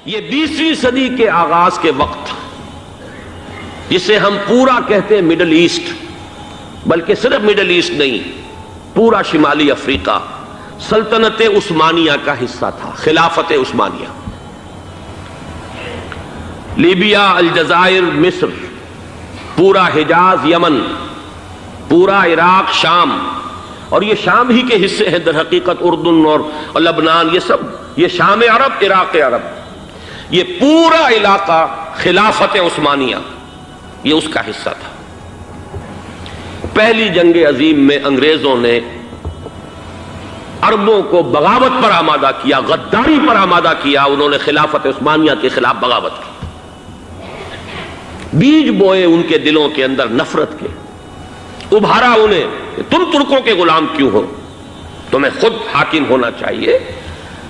یہ 20ویں صدی کے آغاز کے وقت جسے ہم پورا کہتے ہیں مڈل ایسٹ، بلکہ صرف مڈل ایسٹ نہیں، پورا شمالی افریقہ سلطنت عثمانیہ کا حصہ تھا، خلافت عثمانیہ۔ لیبیا، الجزائر، مصر، پورا حجاز، یمن، پورا عراق، شام، اور یہ شام ہی کے حصے ہیں در حقیقت، اردن اور لبنان، یہ سب، یہ شام عرب، عراق عرب، یہ پورا علاقہ خلافت عثمانیہ یہ اس کا حصہ تھا۔ پہلی جنگ عظیم میں انگریزوں نے عربوں کو بغاوت پر آمادہ کیا، غداری پر آمادہ کیا، انہوں نے خلافت عثمانیہ کے خلاف بغاوت کی، بیج بوئے ان کے دلوں کے اندر نفرت کے، ابھارا انہیں کہ تم ترکوں کے غلام کیوں ہو، تمہیں خود حاکم ہونا چاہیے،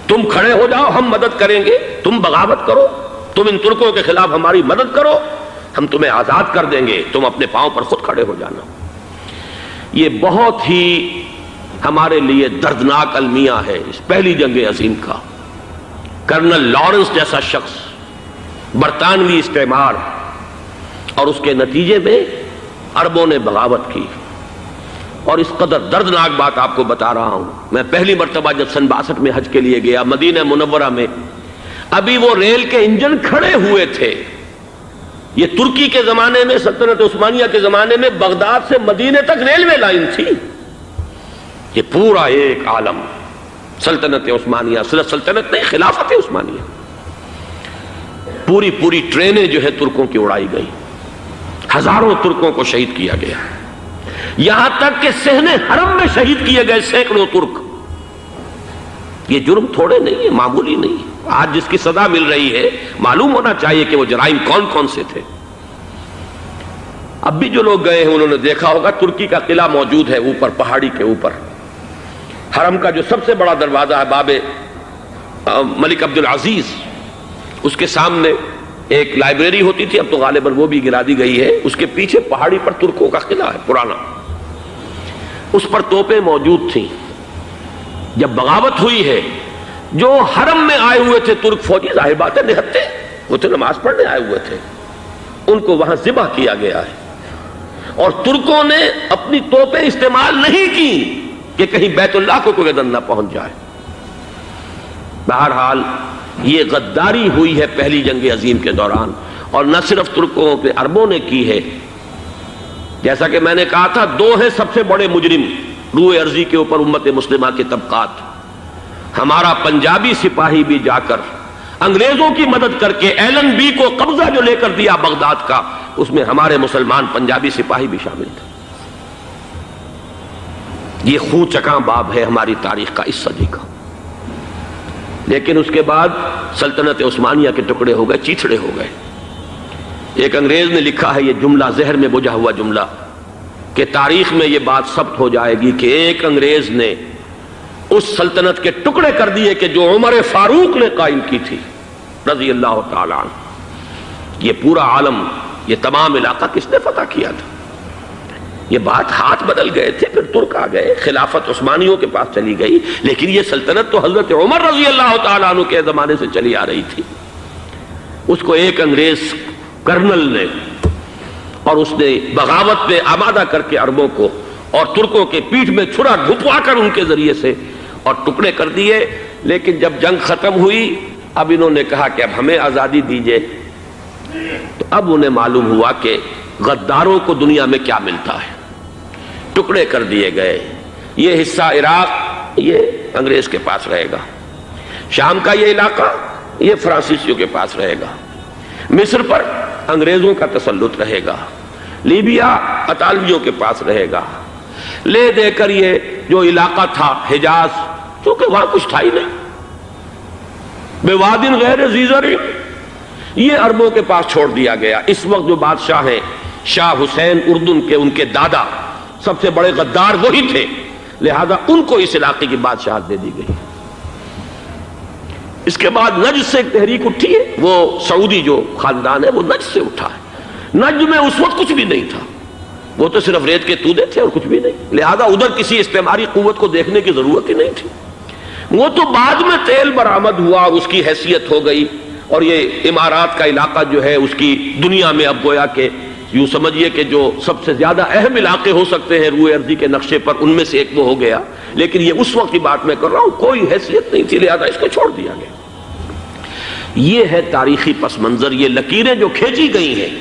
تم کھڑے ہو جاؤ، ہم مدد کریں گے، تم بغاوت کرو، تم ان ترکوں کے خلاف ہماری مدد کرو، ہم تمہیں آزاد کر دیں گے، تم اپنے پاؤں پر خود کھڑے ہو جانا۔ یہ بہت ہی ہمارے لیے دردناک المیہ ہے اس پہلی جنگ عظیم کا۔ کرنل لارنس جیسا شخص، برطانوی استعمار، اور اس کے نتیجے میں عربوں نے بغاوت کی۔ اور اس قدر دردناک بات آپ کو بتا رہا ہوں، میں پہلی مرتبہ جب سن 62 میں حج کے لیے گیا مدینہ منورہ میں، ابھی وہ ریل کے انجن کھڑے ہوئے تھے۔ یہ ترکی کے زمانے میں، سلطنت عثمانیہ کے زمانے میں بغداد سے مدینے تک ریلوے لائن تھی۔ یہ پورا ایک عالم سلطنت عثمانیہ، صرف سلطنت نہیں، خلافت عثمانیہ، پوری ٹرینیں جو ہے ترکوں کی اڑائی گئی، ہزاروں ترکوں کو شہید کیا گیا، یہاں تک کہ صحن حرم میں شہید کیے گئے سینکڑوں ترک۔ یہ جرم تھوڑے نہیں ہے، معمولی نہیں ہے۔ آج جس کی سزا مل رہی ہے، معلوم ہونا چاہیے کہ وہ جرائم کون کون سے تھے۔ اب بھی جو لوگ گئے ہیں انہوں نے دیکھا ہوگا، ترکی کا قلعہ موجود ہے اوپر پہاڑی کے اوپر، حرم کا جو سب سے بڑا دروازہ ہے باب ملک عبدالعزیز، اس کے سامنے ایک لائبریری ہوتی تھی، اب تو غالباً وہ بھی گرا دی گئی ہے، اس کے پیچھے پہاڑی پر ترکوں کا قلعہ ہے پرانا، اس پر توپیں موجود تھیں۔ جب بغاوت ہوئی ہے، جو حرم میں آئے ہوئے تھے ترک فوجی، ظاہر بات ہے نہتے، وہ تو نماز پڑھنے آئے ہوئے تھے، ان کو وہاں ذبح کیا گیا ہے، اور ترکوں نے اپنی توپیں استعمال نہیں کی کہ کہیں بیت اللہ کو کوئی گدن نہ پہنچ جائے۔ بہرحال یہ غداری ہوئی ہے پہلی جنگ عظیم کے دوران، اور نہ صرف ترکوں کے، عربوں نے کی ہے۔ جیسا کہ میں نے کہا تھا، دو ہیں سب سے بڑے مجرم روئے ارضی کے اوپر امت مسلمہ کے طبقات۔ ہمارا پنجابی سپاہی بھی جا کر انگریزوں کی مدد کر کے ایلن بی کو قبضہ جو لے کر دیا بغداد کا، اس میں ہمارے مسلمان پنجابی سپاہی بھی شامل تھے۔ یہ خون چکاں باب ہے ہماری تاریخ کا اس صدی کا۔ لیکن اس کے بعد سلطنت عثمانیہ کے ٹکڑے ہو گئے، چیتھڑے ہو گئے۔ ایک انگریز نے لکھا ہے یہ جملہ، زہر میں بجھا ہوا جملہ، کہ تاریخ میں یہ بات ثبت ہو جائے گی کہ ایک انگریز نے اس سلطنت کے ٹکڑے کر دیے کہ جو عمر فاروق نے قائم کی تھی رضی اللہ تعالیٰ عنہ۔ یہ پورا عالم، یہ تمام علاقہ کس نے فتح کیا تھا؟ یہ بات ہاتھ بدل گئے تھے، پھر ترک آ گئے، خلافت عثمانیوں کے پاس چلی گئی، لیکن یہ سلطنت تو حضرت عمر رضی اللہ تعالیٰ عنہ کے زمانے سے چلی آ رہی تھی۔ اس کو ایک انگریز کرنل نے، اور اس نے بغاوت پہ آمادہ کر کے عربوں کو اور ترکوں کے پیٹھ میں چھرا گھپوا کر ان کے ذریعے سے اور ٹکڑے کر دیے۔ لیکن جب جنگ ختم ہوئی، اب انہوں نے کہا کہ اب ہمیں آزادی دیجئے، تو اب انہیں معلوم ہوا کہ غداروں کو دنیا میں کیا ملتا ہے۔ ٹکڑے کر دیے گئے۔ یہ حصہ عراق یہ انگریز کے پاس رہے گا، شام کا یہ علاقہ یہ فرانسیسیوں کے پاس رہے گا، مصر پر انگریزوں کا تسلط رہے گا، لیبیا اطالویوں کے پاس رہے گا۔ لے دے کر یہ جو علاقہ تھا حجاز، چونکہ وہاں کچھ تھا ہی نہیں، بوادٍ غیر ذی زرع، یہ عربوں کے پاس چھوڑ دیا گیا۔ اس وقت جو بادشاہ ہیں شاہ حسین اردن کے، ان کے دادا سب سے بڑے غدار وہی تھے، لہذا ان کو اس علاقے کی بادشاہت دے دی گئی۔ اس کے بعد نجد سے ایک تحریک اٹھی ہے، وہ سعودی جو خاندان ہے وہ نجد سے اٹھا ہے۔ نجد میں اس وقت کچھ بھی نہیں تھا، وہ تو صرف ریت کے تودے تھے اور کچھ بھی نہیں، لہذا ادھر کسی استعماری قوت کو دیکھنے کی ضرورت ہی نہیں تھی۔ وہ تو بعد میں تیل برآمد ہوا اور اس کی حیثیت ہو گئی، اور یہ امارات کا علاقہ جو ہے اس کی دنیا میں اب گویا کہ یوں سمجھیے کہ جو سب سے زیادہ اہم علاقے ہو سکتے ہیں روئے ارضی کے نقشے پر، ان میں سے ایک وہ ہو گیا، لیکن یہ اس وقت کی بات میں کر رہا ہوں، کوئی حیثیت نہیں تھی، لہذا اس کو چھوڑ دیا گیا۔ یہ ہے تاریخی پس منظر، یہ لکیریں جو کھینچی گئی ہیں،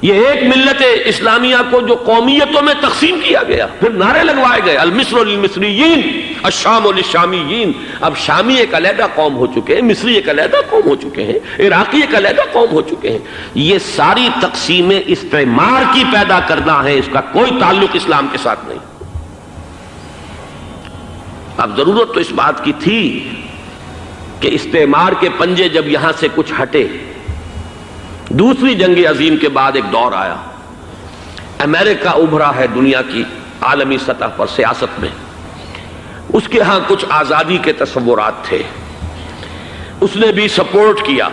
یہ ایک ملت اسلامیہ کو جو قومیتوں میں تقسیم کیا گیا، پھر نعرے لگوائے گئے المصر للمصریین الشام للشامیین۔ اب شامی ایک علیحدہ قوم ہو چکے ہیں، مصری ایک علیحدہ قوم ہو چکے ہیں، عراقی ایک علیحدہ قوم ہو چکے ہیں۔ یہ ساری تقسیمیں استعمار کی پیدا کرنا ہے، اس کا کوئی تعلق اسلام کے ساتھ نہیں۔ اب ضرورت تو اس بات کی تھی کہ استعمار کے پنجے جب یہاں سے کچھ ہٹے، دوسری جنگ عظیم کے بعد ایک دور آیا، امریکہ ابھرا ہے دنیا کی عالمی سطح پر سیاست میں، اس کے ہاں کچھ آزادی کے تصورات تھے، اس نے بھی سپورٹ کیا۔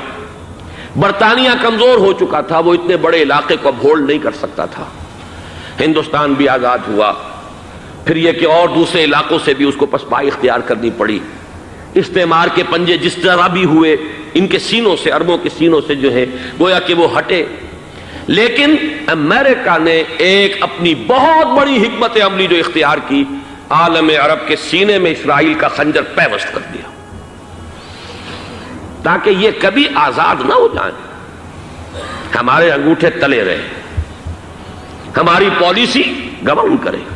برطانیہ کمزور ہو چکا تھا، وہ اتنے بڑے علاقے کو اب ہولڈ نہیں کر سکتا تھا۔ ہندوستان بھی آزاد ہوا، پھر یہ کہ اور دوسرے علاقوں سے بھی اس کو پسپائی اختیار کرنی پڑی۔ استعمار کے پنجے جس طرح بھی ہوئے، ان کے سینوں سے، عربوں کے سینوں سے جو ہے گویا کہ وہ ہٹے، لیکن امریکہ نے ایک اپنی بہت بڑی حکمت عملی جو اختیار کی، عالم عرب کے سینے میں اسرائیل کا خنجر پیوست کر دیا، تاکہ یہ کبھی آزاد نہ ہو جائیں، ہمارے انگوٹھے تلے رہے، ہماری پالیسی گورن کرے۔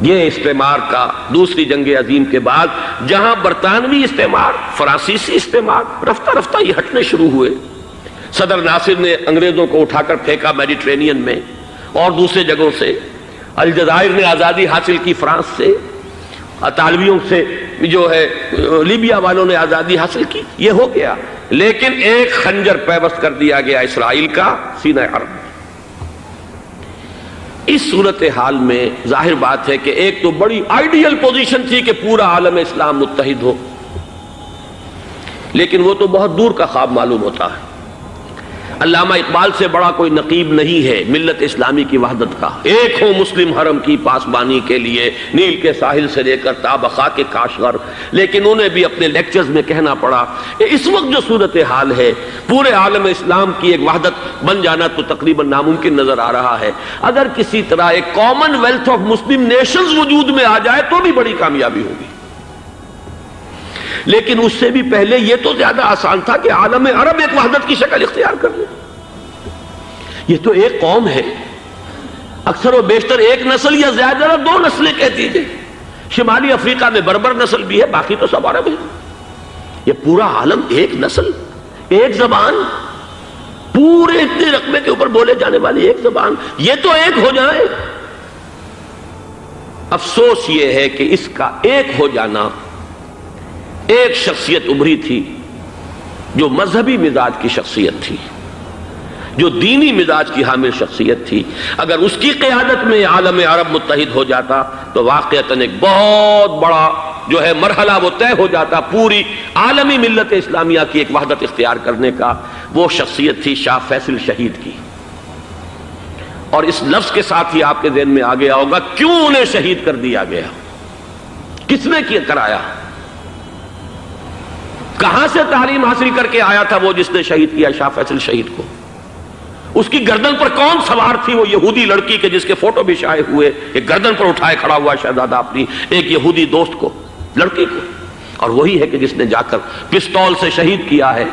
یہ استعمار کا دوسری جنگ عظیم کے بعد، جہاں برطانوی استعمار، فرانسیسی استعمار رفتہ رفتہ یہ ہٹنے شروع ہوئے۔ صدر ناصر نے انگریزوں کو اٹھا کر پھینکا میڈیٹرینین میں اور دوسرے جگہوں سے، الجزائر نے آزادی حاصل کی فرانس سے، اطالویوں سے جو ہے لیبیا والوں نے آزادی حاصل کی، یہ ہو گیا، لیکن ایک خنجر پیوست کر دیا گیا اسرائیل کا سینہ عرب میں۔ اس صورتحال میں ظاہر بات ہے کہ ایک تو بڑی آئیڈیل پوزیشن تھی کہ پورا عالم اسلام متحد ہو، لیکن وہ تو بہت دور کا خواب معلوم ہوتا ہے۔ علامہ اقبال سے بڑا کوئی نقیب نہیں ہے ملت اسلامی کی وحدت کا۔ ایک ہو مسلم حرم کی پاسبانی کے لیے، نیل کے ساحل سے لے کر تا بخاک کاشغر، لیکن انہیں بھی اپنے لیکچرز میں کہنا پڑا کہ اس وقت جو صورتحال ہے، پورے عالم اسلام کی ایک وحدت بن جانا تو تقریباً ناممکن نظر آ رہا ہے۔ اگر کسی طرح ایک common wealth of Muslim nations وجود میں آ جائے تو بھی بڑی کامیابی ہوگی، لیکن اس سے بھی پہلے یہ تو زیادہ آسان تھا کہ عالم عرب ایک وحدت کی شکل اختیار کر لے۔ یہ تو ایک قوم ہے، اکثر و بیشتر ایک نسل یا زیادہ دو نسلیں کہہ دیجئے، شمالی افریقہ میں بربر نسل بھی ہے، باقی تو سب عرب ہیں۔ یہ پورا عالم ایک نسل، ایک زبان، پورے اتنے رقبے کے اوپر بولے جانے والی ایک زبان، یہ تو ایک ہو جائے۔ افسوس یہ ہے کہ اس کا ایک ہو جانا، ایک شخصیت ابھری تھی جو مذہبی مزاج کی شخصیت تھی، جو دینی مزاج کی حامل شخصیت تھی، اگر اس کی قیادت میں عالم عرب متحد ہو جاتا تو واقعتاً ایک بہت بڑا جو ہے مرحلہ وہ طے ہو جاتا پوری عالمی ملت اسلامیہ کی ایک وحدت اختیار کرنے کا۔ وہ شخصیت تھی شاہ فیصل شہید کی، اور اس لفظ کے ساتھ ہی آپ کے ذہن میں آ گیا ہوگا کیوں انہیں شہید کر دیا گیا، کس نے کرایا، کہاں سے تعلیم حاصل کر کے آیا تھا وہ جس نے شہید کیا شاہ فیصل شہید کو، اس کی گردن پر کون سوار تھی، وہ یہودی لڑکی کے جس کے فوٹو بھی شائع ہوئے، ایک گردن پر اٹھائے کھڑا ہوا شہزادہ اپنی ایک یہودی دوست کو، لڑکی کو، اور وہی ہے کہ جس نے جا کر پستول سے شہید کیا ہے۔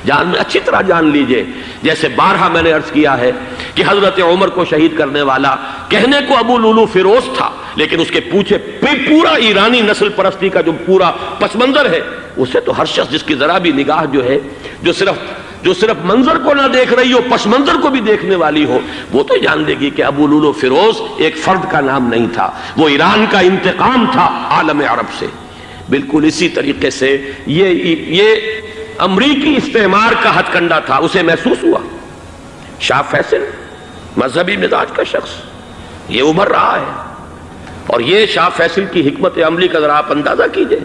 جان میں اچھی طرح جان لیجئے، جیسے بارہا میں نے عرض کیا ہے کہ حضرت عمر کو شہید کرنے والا کہنے کو ابو لولو فیروز تھا، لیکن اس کے پیچھے پورا ایرانی نسل پرستی کا جو پورا پس منظر ہے، اسے تو ہر شخص جس کی ذرا بھی نگاہ جو ہے جو صرف منظر کو نہ دیکھ رہی ہو، پس منظر کو بھی دیکھنے والی ہو، وہ تو جان لے گی کہ ابو لولو فیروز ایک فرد کا نام نہیں تھا، وہ ایران کا انتقام تھا عالم عرب سے۔ بالکل اسی طریقے سے یہ امریکی استعمار کا ہتھ کنڈا تھا، اسے محسوس ہوا۔ شاہ فیصل مذہبی مزاج کا شخص یہ ابھر رہا ہے، اور یہ شاہ فیصل کی حکمت عملی کا ذرا آپ اندازہ کیجئے۔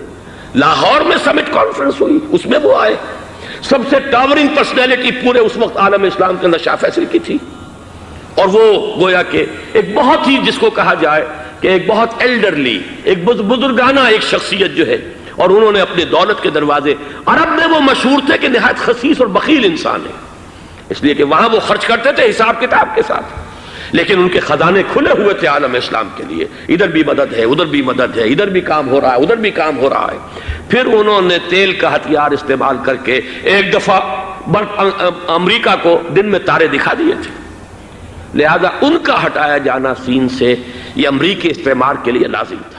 لاہور میں سمٹ کانفرنس ہوئی، اس میں وہ آئے، سب سے ٹاورنگ پرسنالٹی پورے اس وقت عالم اسلام کے اندر شاہ فیصل کی تھی، اور وہ گویا کہ ایک بہت ہی جس کو کہا جائے کہ ایک بہت ایلڈرلی، ایک بزرگانہ ایک شخصیت جو ہے، اور انہوں نے اپنی دولت کے دروازے، عرب میں وہ مشہور تھے کہ نہایت خسیس اور بخیل انسان ہے، اس لیے کہ وہاں وہ خرچ کرتے تھے حساب کتاب کے ساتھ، لیکن ان کے خزانے کھلے ہوئے تھے عالم اسلام کے لیے، ادھر بھی مدد ہے، ادھر بھی مدد ہے، ادھر بھی کام ہو رہا ہے، ادھر بھی کام ہو رہا ہے۔ پھر انہوں نے تیل کا ہتھیار استعمال کر کے ایک دفعہ امریکہ کو دن میں تارے دکھا دیے تھے، لہذا ان کا ہٹایا جانا سین سے یہ امریکی استعمار کے لیے لازم تھا۔